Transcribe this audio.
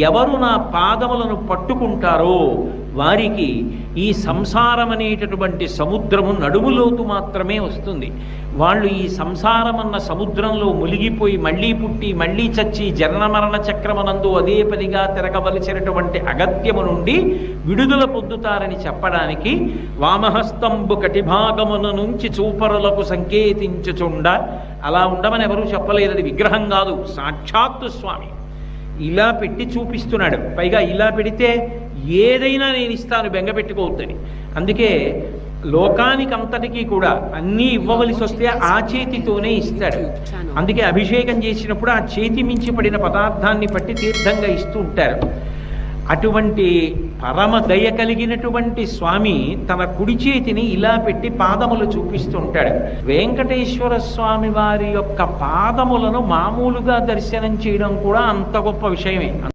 ఎవరు నా పాదములను పట్టుకుంటారో వారికి ఈ సంసారం అనేటటువంటి సముద్రము నడుములోతు మాత్రమే వస్తుంది. వాళ్ళు ఈ సంసారమన్న సముద్రంలో మునిగిపోయి మళ్ళీ పుట్టి మళ్ళీ చచ్చి జనన మరణ చక్రమనందు అదే పనిగా తిరగవలసినటువంటి అగత్యము నుండి విడుదల పొందుతారని చెప్పడానికి వామహస్తంబు కటిభాగమున నుంచి చూపరులకు సంకేతించుచుండ, అలా ఉండమని ఎవరూ చెప్పలేదని, విగ్రహం కాదు, సాక్షాత్తు స్వామి ఇలా పెట్టి చూపిస్తున్నాడు. పైగా ఇలా పెడితే ఏదైనా నేను ఇస్తాను, బెంగపెట్టుకోవద్దని. అందుకే లోకానికి అంతటికీ కూడా అన్నీ ఇవ్వవలసి వస్తే ఆ చేతితోనే ఇస్తాడు. అందుకే అభిషేకం చేసినప్పుడు ఆ చేతి మించి పడిన పదార్థాన్ని పట్టి తీర్థంగా ఇస్తూ ఉంటారు. అటువంటి పరమ దయ కలిగినటువంటి స్వామి తన కుడి చేతిని ఇలా పెట్టి పాదములు చూపిస్తూ ఉంటాడు. వెంకటేశ్వర స్వామి వారి యొక్క పాదములను మామూలుగా దర్శనం చేయడం కూడా అంత గొప్ప విషయమే.